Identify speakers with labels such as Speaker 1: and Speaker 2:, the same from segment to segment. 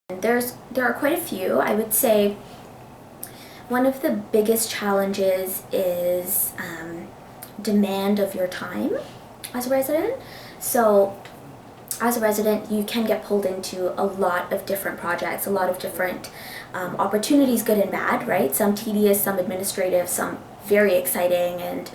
Speaker 1: There are quite a few. I would say one of the biggest challenges is demand of your time as a resident. So as a resident, you can get pulled into a lot of different projects, a lot of different opportunities, good and bad, right? Some tedious, some administrative, some very exciting and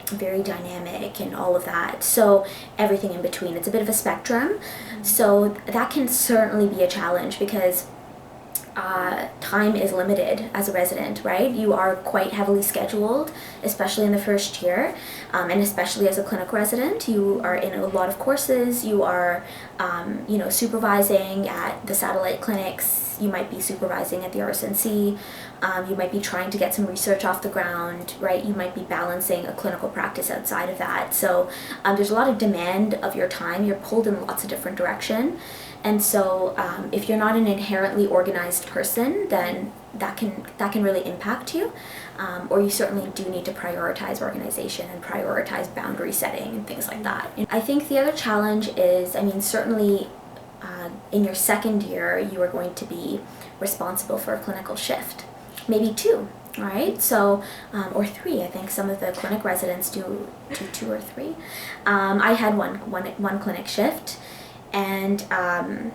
Speaker 1: very dynamic and all of that. So everything in between. It's a bit of a spectrum. So that can certainly be a challenge because time is limited as a resident, right? You are quite heavily scheduled, especially in the first year, and especially as a clinical resident. You are in a lot of courses. You are, supervising at the satellite clinics. You might be supervising at the Residency. You might be trying to get some research off the ground, right? You might be balancing a clinical practice outside of that. So there's a lot of demand of your time. You're pulled in lots of different direction. And so if you're not an inherently organized person, then that can really impact you. Or you certainly do need to prioritize organization and prioritize boundary setting and things like that. I think the other challenge is, certainly in your second year, you are going to be responsible for a clinical shift. Maybe two, right? So, or three. I think some of the clinic residents do two or three. I had one clinic shift. And, that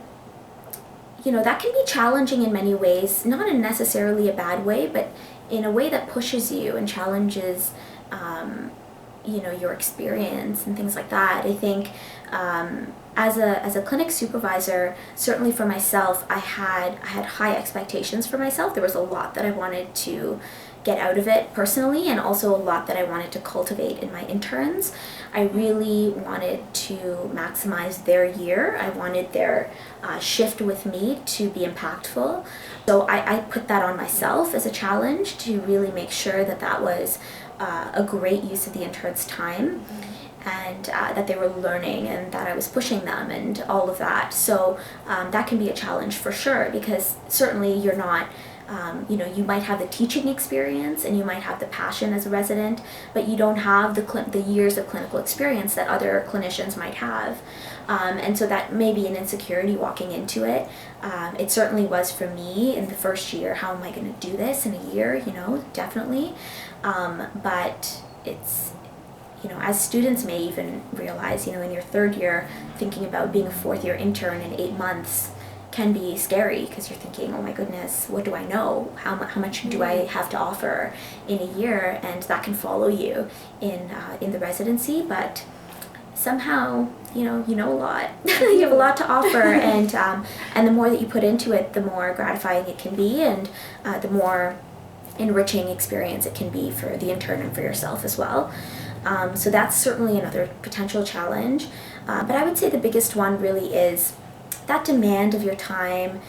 Speaker 1: can be challenging in many ways, not in necessarily a bad way, but in a way that pushes you and challenges, your experience and things like that. I think as a clinic supervisor, certainly for myself, I had high expectations for myself. There was a lot that I wanted to get out of it personally, and also a lot that I wanted to cultivate in my interns. I really wanted to maximize their year. I wanted their shift with me to be impactful. So I put that on myself as a challenge to really make sure that was a great use of the interns' time, and that they were learning and that I was pushing them and all of that. So that can be a challenge for sure, because certainly you're not you might have the teaching experience and you might have the passion as a resident, but you don't have the years of clinical experience that other clinicians might have. And so that may be an insecurity walking into it. It certainly was for me in the first year. How am I going to do this in a year? Definitely. But it's, as students may even realize, in your third year, thinking about being a fourth year intern in 8 months can be scary, because you're thinking, oh my goodness, what do I know? How much do I have to offer in a year? And that can follow you in the residency, but somehow you know a lot. You have a lot to offer, and the more that you put into it, the more gratifying it can be, and the more enriching experience it can be for the intern and for yourself as well. So that's certainly another potential challenge. But I would say the biggest one really is that demand of your time,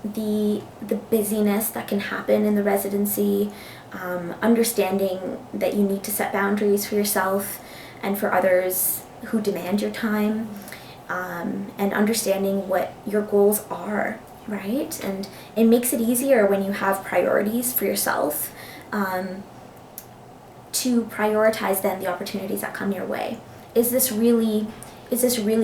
Speaker 1: the busyness that can happen in the residency, understanding that you need to set boundaries for yourself and for others who demand your time, and understanding what your goals are, right? And it makes it easier when you have priorities for yourself, to prioritize then the opportunities that come your way. Is this really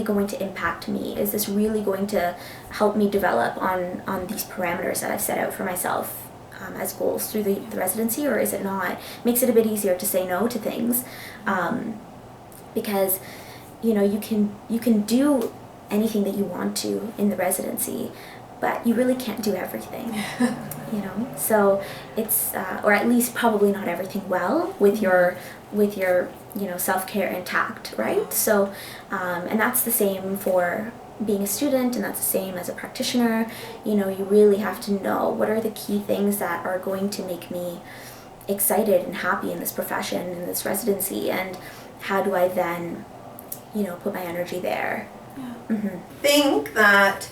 Speaker 1: going to impact me? Is this really going to help me develop on these parameters that I've set out for myself as goals through the residency, or is it not? Makes it a bit easier to say no to things, because you can do anything that you want to in the residency, but you really can't do everything. So it's or at least probably not everything well with your self-care intact, right? So and that's the same for being a student, and that's the same as a practitioner. You really have to know what are the key things that are going to make me excited and happy in this profession, in this residency, and how do I then put my energy there.
Speaker 2: I think that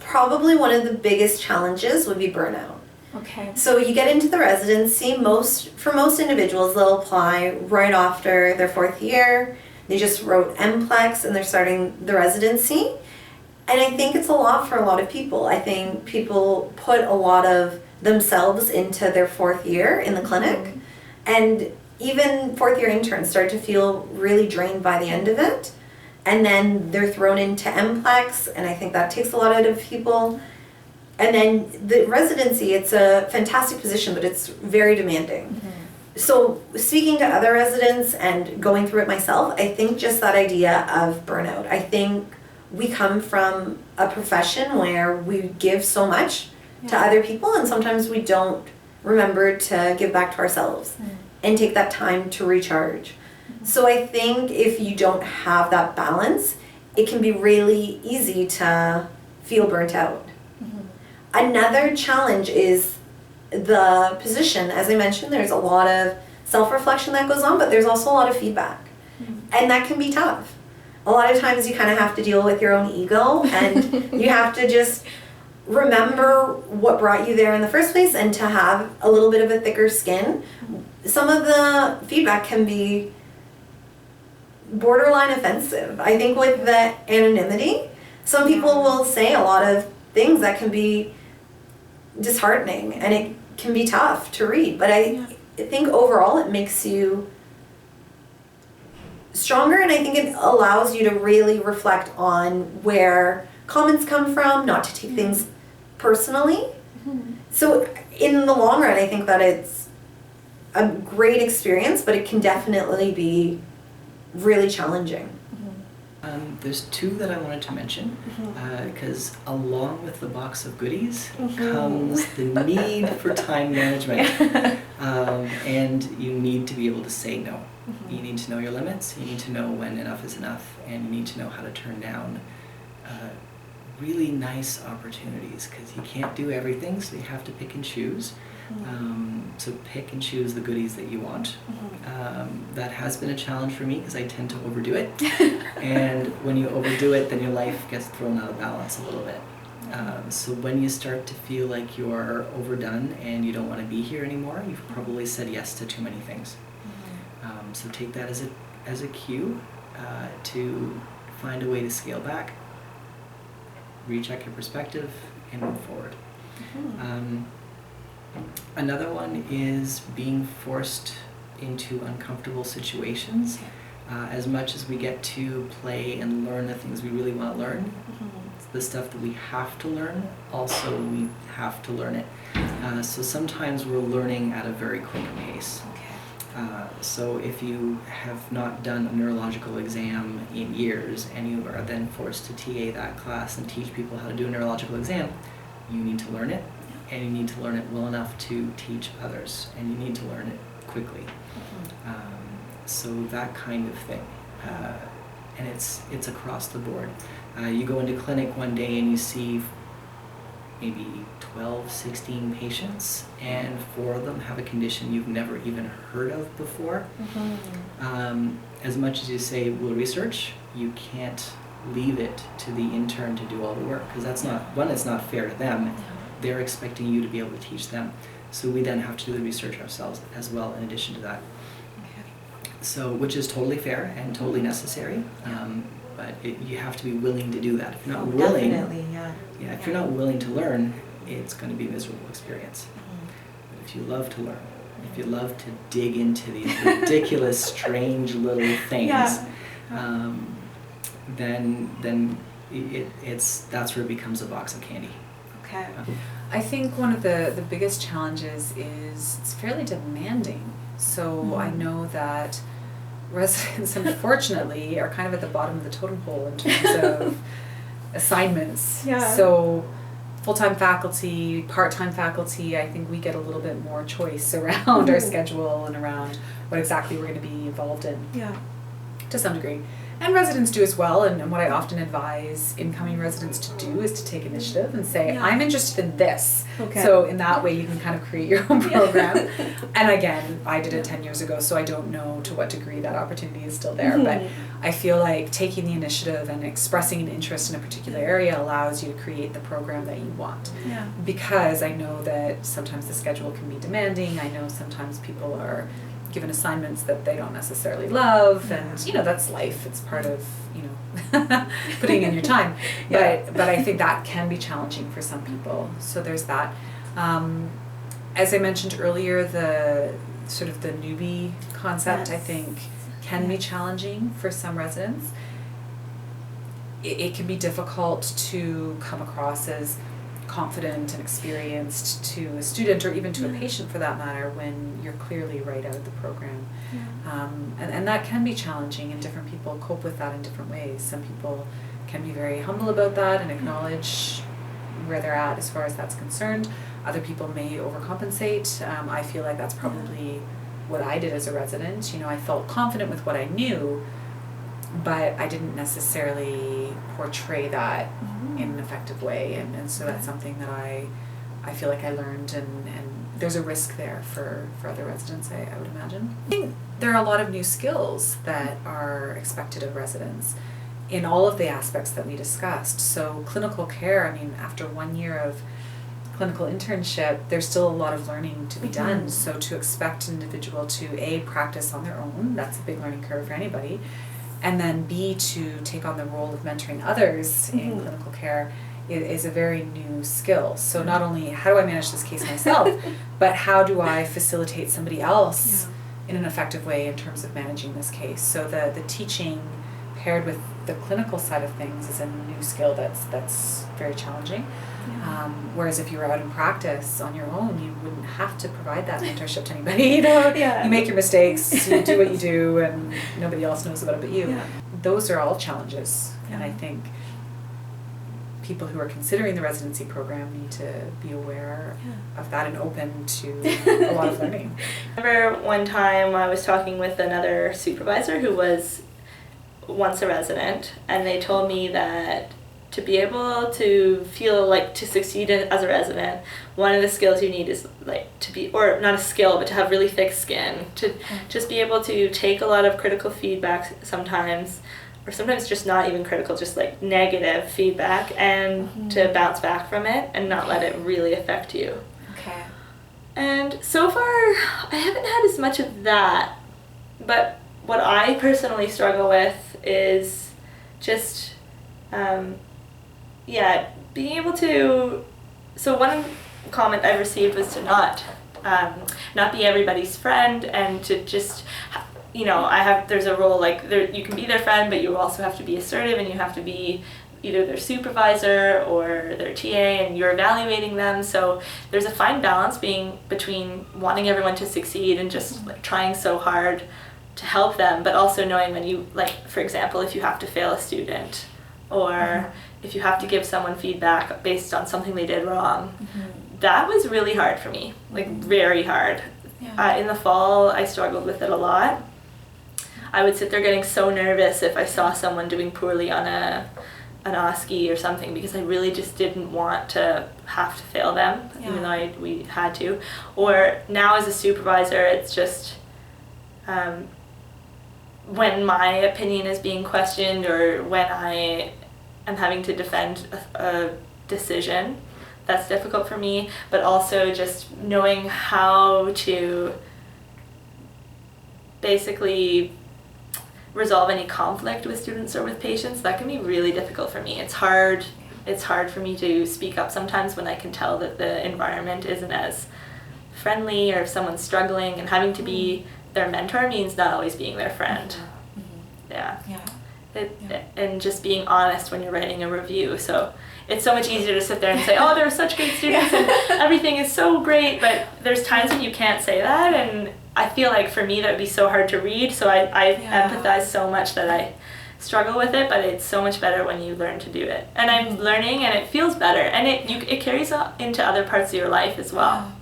Speaker 2: probably one of the biggest challenges would be burnout.
Speaker 3: Okay.
Speaker 2: So you get into the residency, for most individuals, they'll apply right after their fourth year. They just wrote NCLEX and they're starting the residency. And I think it's a lot for a lot of people. I think people put a lot of themselves into their fourth year in the clinic. And even fourth year interns start to feel really drained by the end of it. and then they're thrown into NPLEX, and I think that takes a lot out of people. And then the residency, it's a fantastic position, but it's very demanding. So speaking to other residents and going through it myself, I think just that idea of burnout. I think we come from a profession where we give so much to other people, and sometimes we don't remember to give back to ourselves and take that time to recharge. So I think if you don't have that balance, it can be really easy to feel burnt out. Another challenge is the position. As I mentioned, there's a lot of self-reflection that goes on, but there's also a lot of feedback. And that can be tough. A lot of times you kind of have to deal with your own ego, and you have to just remember what brought you there in the first place and to have a little bit of a thicker skin. Some of the feedback can be borderline offensive. I think with the anonymity, some people will say a lot of things that can be disheartening, and it can be tough to read. But I think overall it makes you stronger, and I think it allows you to really reflect on where comments come from, not to take things personally. So in the long run, I think that it's a great experience, but it can definitely be really challenging.
Speaker 3: There's two that I wanted to mention, because along with the box of goodies comes the need for time management. And you need to be able to say no. You need to know your limits, you need to know when enough is enough, and you need to know how to turn down really nice opportunities, because you can't do everything, so you have to pick and choose. So pick and choose the goodies that you want. That has been a challenge for me because I tend to overdo it. And when you overdo it, then your life gets thrown out of balance a little bit. So when you start to feel like you're overdone and you don't want to be here anymore, you've probably said yes to too many things. So take that as a cue to find a way to scale back, recheck your perspective, and move forward. Another one is being forced into uncomfortable situations. As much as we get to play and learn the things we really want to learn, it's the stuff that we have to learn, also we have to learn it. So sometimes we're learning at a very quick pace. So if you have not done a neurological exam in years and you are then forced to TA that class and teach people how to do a neurological exam, you need to learn it, and you need to learn it well enough to teach others, and you need to learn it quickly. So that kind of thing, and it's across the board. You go into clinic one day and you see maybe 12, 16 patients, and 4 of them have a condition you've never even heard of before. As much as you say, we'll research, you can't leave it to the intern to do all the work, because that's not, one, it's not fair to them. They're expecting you to be able to teach them. So we then have to do the research ourselves as well in addition to that. So, which is totally fair and totally necessary, but you have to be willing to do that. If you're not willing, if you're not willing to learn, it's going to be a miserable experience. But if you love to learn, if you love to dig into these ridiculous, strange little things, then that's where it becomes a box of candy.
Speaker 4: Okay. I think one of the biggest challenges is it's fairly demanding. So I know that residents, unfortunately, are kind of at the bottom of the totem pole in terms of assignments. So full-time faculty, part-time faculty, I think we get a little bit more choice around our schedule and around what exactly we're going to be involved in. To some degree. And residents do as well, and what I often advise incoming residents to do is to take initiative and say, I'm interested in this. So in that way you can kind of create your own program. And again, I did it 10 years ago, so I don't know to what degree that opportunity is still there, but I feel like taking the initiative and expressing an interest in a particular area allows you to create the program that you want. Because I know that sometimes the schedule can be demanding, I know sometimes people are given assignments that they don't necessarily love, and that's life. It's part of putting in your time. But I think that can be challenging for some people. So there's that. As I mentioned earlier, the sort of the newbie concept I think can be challenging for some residents. it can be difficult to come across as confident and experienced to a student or even to a patient for that matter when you're clearly right out of the program. And that can be challenging, and different people cope with that in different ways. Some people can be very humble about that and acknowledge where they're at as far as that's concerned. Other people may overcompensate. I feel like that's probably what I did as a resident. You know, I felt confident with what I knew, but I didn't necessarily portray that in an effective way, and so that's something that I feel like I learned, and there's a risk there for other residents, I would imagine. I think there are a lot of new skills that are expected of residents in all of the aspects that we discussed. So clinical care, I mean, after 1 year of clinical internship, there's still a lot of learning to be done. So to expect an individual to practice on their own, that's a big learning curve for anybody, and then B, to take on the role of mentoring others in clinical care is a very new skill. So not only how do I manage this case myself, but how do I facilitate somebody else in an effective way in terms of managing this case. So the teaching paired with the clinical side of things is a new skill that's very challenging. Whereas if you were out in practice on your own, you wouldn't have to provide that mentorship to anybody. You know, you make your mistakes, you do what you do, and nobody else knows about it but you. Those are all challenges, and I think people who are considering the residency program need to be aware of that and open to a lot of learning.
Speaker 5: I remember one time I was talking with another supervisor who was once a resident, and they told me that to be able to feel like to succeed as a resident, one of the skills you need is like to be, or not a skill, but to have really thick skin, to just be able to take a lot of critical feedback sometimes, or sometimes just not even critical, just like negative feedback, and to bounce back from it and not let it really affect you.
Speaker 1: Okay.
Speaker 5: And so far, I haven't had as much of that, but what I personally struggle with is just, being able to, so one comment I received was to not be everybody's friend, and to just, you know, there's a role like you can be their friend, but you also have to be assertive, and you have to be either their supervisor or their TA, and you're evaluating them. So there's a fine balance between wanting everyone to succeed and just like trying so hard to help them, but also knowing when you, like, for example, if you have to fail a student, or if you have to give someone feedback based on something they did wrong. That was really hard for me, like very hard. In the fall, I struggled with it a lot. I would sit there getting so nervous if I saw someone doing poorly on an OSCE or something, because I really just didn't want to have to fail them, even though we had to. Or now as a supervisor, it's just when my opinion is being questioned, or when I am having to defend a decision, that's difficult for me, but also just knowing how to basically resolve any conflict with students or with patients, that can be really difficult for me. It's hard for me to speak up sometimes when I can tell that the environment isn't as friendly, or if someone's struggling, and having to be their mentor means not always being their friend. And just being honest when you're writing a review. So it's so much easier to sit there and say, oh, they're such good students and everything is so great, but there's times when you can't say that, and I feel like for me that would be so hard to read, so I empathize so much that I struggle with it, but it's so much better when you learn to do it. And I'm learning, and it feels better, and it carries into other parts of your life as well.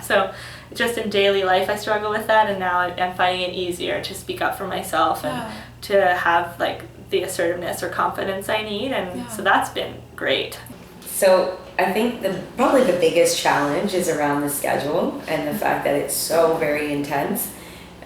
Speaker 5: So just in daily life I struggle with that, and now I'm finding it easier to speak up for myself and to have like the assertiveness or confidence I need, and so that's been great.
Speaker 6: So I think probably the biggest challenge is around the schedule and the fact that it's so very intense.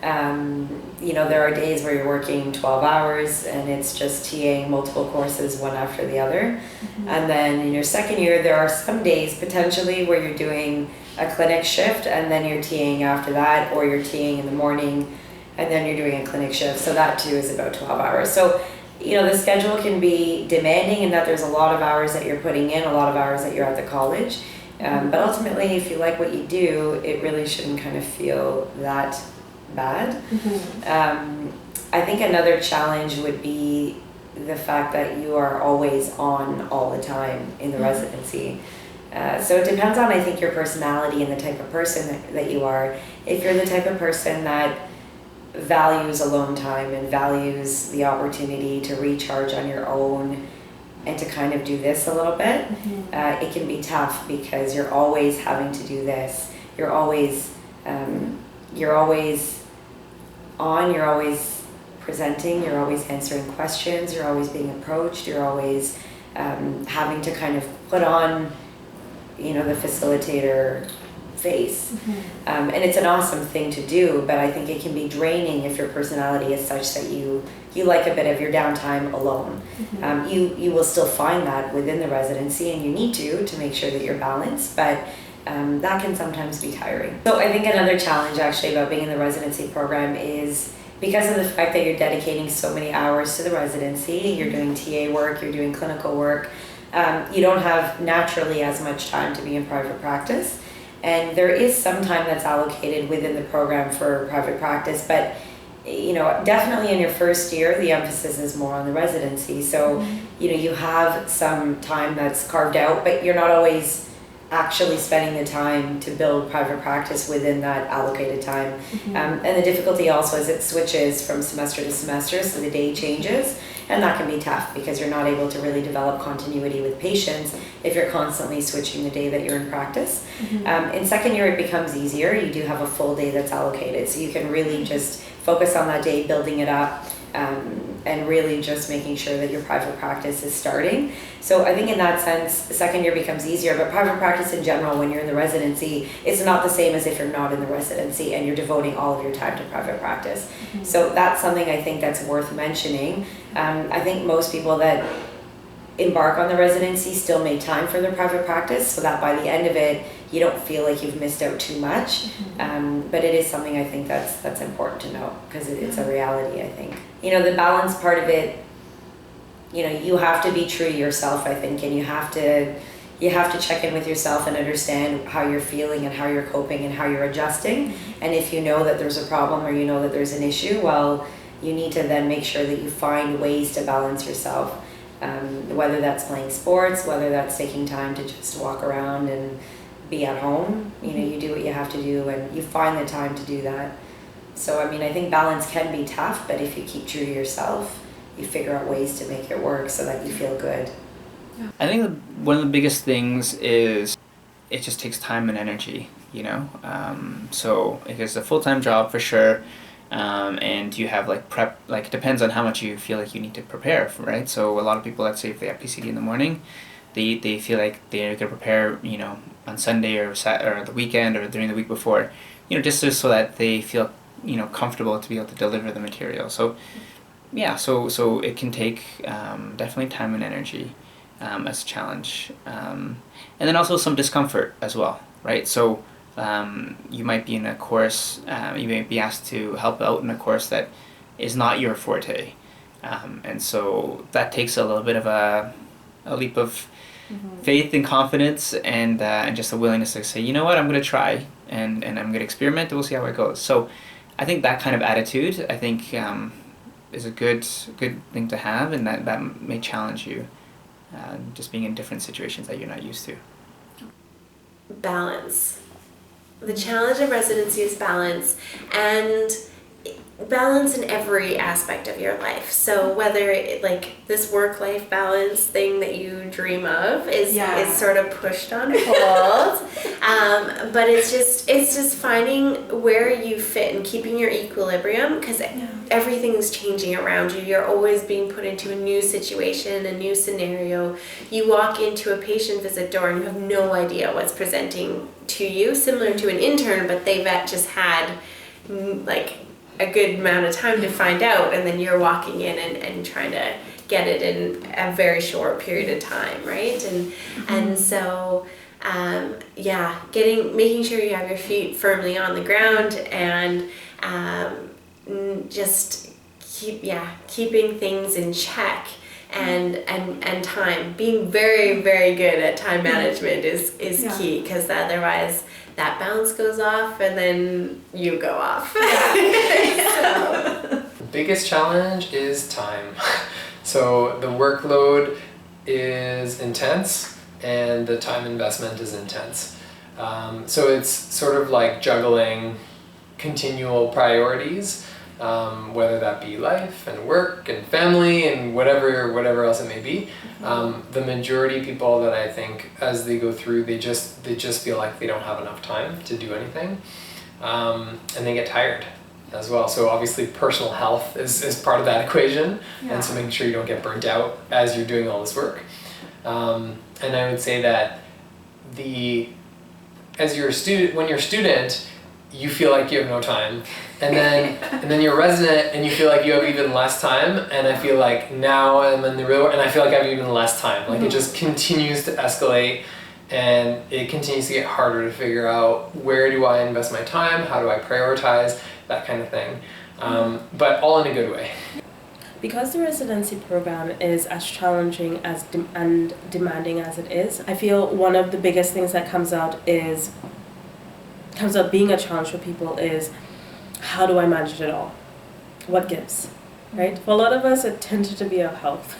Speaker 6: You know, there are days where you're working 12 hours and it's just TAing multiple courses one after the other. And then in your second year, there are some days potentially where you're doing a clinic shift and then you're TAing after that, or you're TAing in the morning and then you're doing a clinic shift. So that too is about 12 hours. So, you know, the schedule can be demanding in that there's a lot of hours that you're putting in, a lot of hours that you're at the college. But ultimately, if you like what you do, it really shouldn't kind of feel that bad. I think another challenge would be the fact that you are always on all the time in the residency. So it depends on, I think, your personality and the type of person that you are. If you're the type of person that values alone time and values the opportunity to recharge on your own and to kind of do this a little bit, it can be tough because you're always having to do this. You're always on, you're always presenting, you're always answering questions, you're always being approached, you're always having to kind of put on, you know, the facilitator face. And it's an awesome thing to do, but I think it can be draining if your personality is such that you like a bit of your downtime alone. You will still find that within the residency, and you need to make sure that you're balanced, but that can sometimes be tiring. So I think another challenge actually about being in the residency program is because of the fact that you're dedicating so many hours to the residency, you're doing TA work, you're doing clinical work, you don't have naturally as much time to be in private practice. And there is some time that's allocated within the program for private practice, but you know, definitely in your first year, the emphasis is more on the residency. So, you know, you have some time that's carved out, but you're not always actually spending the time to build private practice within that allocated time. And the difficulty also is it switches from semester to semester, so the day changes, and that can be tough because you're not able to really develop continuity with patients if you're constantly switching the day that you're in practice. In second year, it becomes easier. You do have a full day that's allocated, so you can really just focus on that day, building it up, and really just making sure that your private practice is starting. So I think in that sense, the second year becomes easier, but private practice in general, when you're in the residency, it's not the same as if you're not in the residency and you're devoting all of your time to private practice. So that's something I think that's worth mentioning. I think most people that embark on the residency still make time for their private practice, so that by the end of it, you don't feel like you've missed out too much. But it is something I think that's important to know because it's a reality, I think. You know, the balance part of it, you know, you have to be true to yourself, I think, and you have to check in with yourself and understand how you're feeling and how you're coping and how you're adjusting. And if you know that there's a problem or you know that there's an issue, well, you need to then make sure that you find ways to balance yourself. Whether that's playing sports, whether that's taking time to just walk around and be at home, you know, you do what you have to do and you find the time to do that. So, I mean, I think balance can be tough, but if you keep true to yourself, you figure out ways to make it work so that you feel good.
Speaker 7: I think one of the biggest things is it just takes time and energy, you know? So it's a full-time job for sure. And you have like prep, like it depends on how much you feel like you need to prepare for, right? So a lot of people, let's say if they have PCD in the morning, they feel like they're gonna prepare, you know, on Sunday or the weekend or during the week before, you know, just so that they feel, you know, comfortable to be able to deliver the material. So yeah, so it can take definitely time and energy as a challenge, and then also some discomfort as well, right? So you might be in a course, you may be asked to help out in a course that is not your forte, and so that takes a little bit of a leap of faith and confidence and just a willingness to say, you know what, I'm going to try and I'm going to experiment and we'll see how it goes. So I think that kind of attitude, I think, is a good thing to have, and that may challenge you, just being in different situations that you're not used to.
Speaker 8: Balance. The challenge of residency is balance, and balance in every aspect of your life. So whether like this work-life balance thing that you dream of is sort of pushed on hold, but it's just finding where you fit and keeping your equilibrium, because everything's changing around you. You're always being put into a new situation, a new scenario. You walk into a patient visit door and you have no idea what's presenting to you, similar to an intern, but they've just had like a good amount of time to find out, and then you're walking in and trying to get it in a very short period of time, right? And so making sure you have your feet firmly on the ground and just keeping things in check and time. Being very, very good at time management is key, because otherwise that bounce goes off and then you go off.
Speaker 9: The biggest challenge is time. So the workload is intense and the time investment is intense. So it's sort of like juggling continual priorities, whether that be life and work and family and whatever else it may be. The majority of people that I think as they go through, they just feel like they don't have enough time to do anything, and they get tired as well. So obviously personal health is part of that equation, and so making sure you don't get burnt out as you're doing all this work. And I would say that when you're a student, you feel like you have no time, and then you're a resident and you feel like you have even less time, and I feel like now I'm in the real world and I feel like I have even less time. Like it just continues to escalate, and it continues to get harder to figure out where do I invest my time, how do I prioritize, that kind of thing, but all in a good way.
Speaker 10: Because the residency program is as challenging as and demanding as it is, I feel one of the biggest things that comes out being a challenge for people is, how do I manage it all? What gives? Right? For a lot of us, it tended to be our health.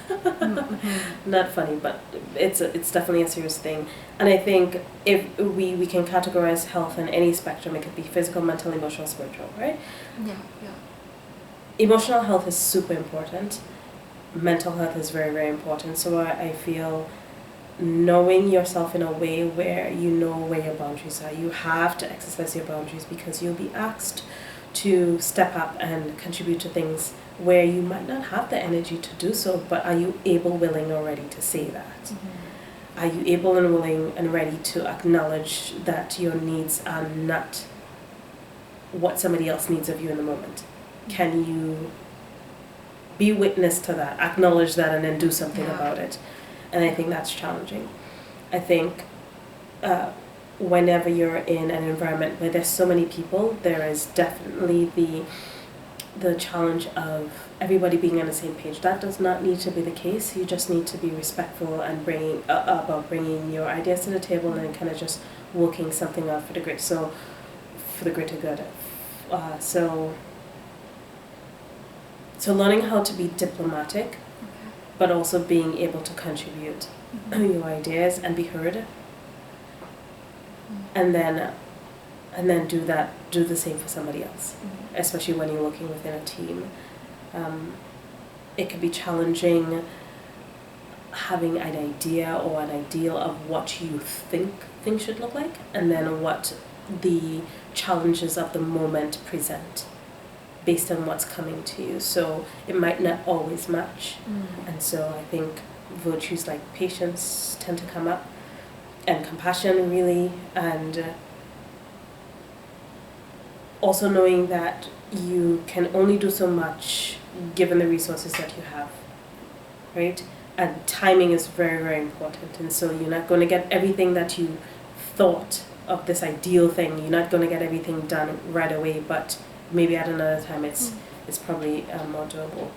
Speaker 10: Not funny, but it's definitely a serious thing. And I think if we can categorize health in any spectrum, it could be physical, mental, emotional, spiritual, right?
Speaker 1: Yeah.
Speaker 10: Emotional health is super important. Mental health is very, very important. So I feel knowing yourself in a way where you know where your boundaries are. You have to exercise your boundaries because you'll be asked to step up and contribute to things where you might not have the energy to do so, but are you able, willing, or ready to say that? Are you able and willing and ready to acknowledge that your needs are not what somebody else needs of you in the moment? Can you be witness to that, acknowledge that, and then do something about it? And I think that's challenging. I think whenever you're in an environment where there's so many people, there is definitely the challenge of everybody being on the same page. That does not need to be the case. You just need to be respectful and bringing your ideas to the table and kind of just working something out for the greater good. So learning how to be diplomatic, but also being able to contribute your ideas and be heard, and then do the same for somebody else, especially when you're working within a team. It can be challenging having an idea or an ideal of what you think things should look like, and then what the challenges of the moment present based on what's coming to you. So it might not always match. And so I think virtues like patience tend to come up, and compassion really, and also knowing that you can only do so much given the resources that you have, right? And timing is very, very important. And so you're not going to get everything that you thought of this ideal thing. You're not going to get everything done right away, but maybe at another time it's probably more doable.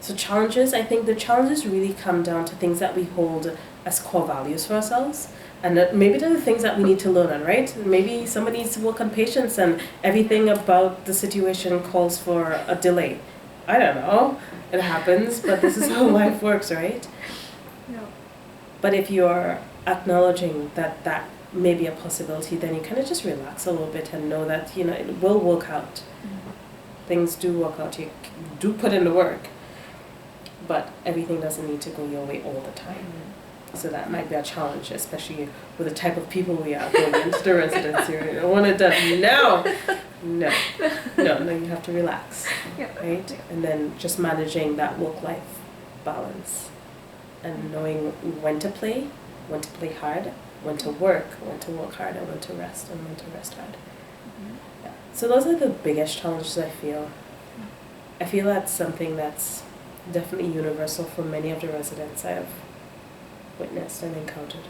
Speaker 10: So challenges, I think the challenges really come down to things that we hold as core values for ourselves, and that maybe they're the things that we need to learn on, right? Maybe somebody needs to work on patience and everything about the situation calls for a delay. I don't know, it happens, but this is how life works, right?
Speaker 1: Yeah.
Speaker 10: But if you're acknowledging that may be a possibility, then you kind of just relax a little bit and know that, it will work out. Things do work out. You do put in the work, but everything doesn't need to go your way all the time. So that might be a challenge, especially with the type of people we are going into the residency. I want it done now. No, you have to relax, right? And then just managing that work-life balance and knowing when to play hard, when to work hard, and when to rest hard. Yeah. So those are the biggest challenges I feel. I feel that's something that's definitely universal for many of the residents I have witnessed and encountered.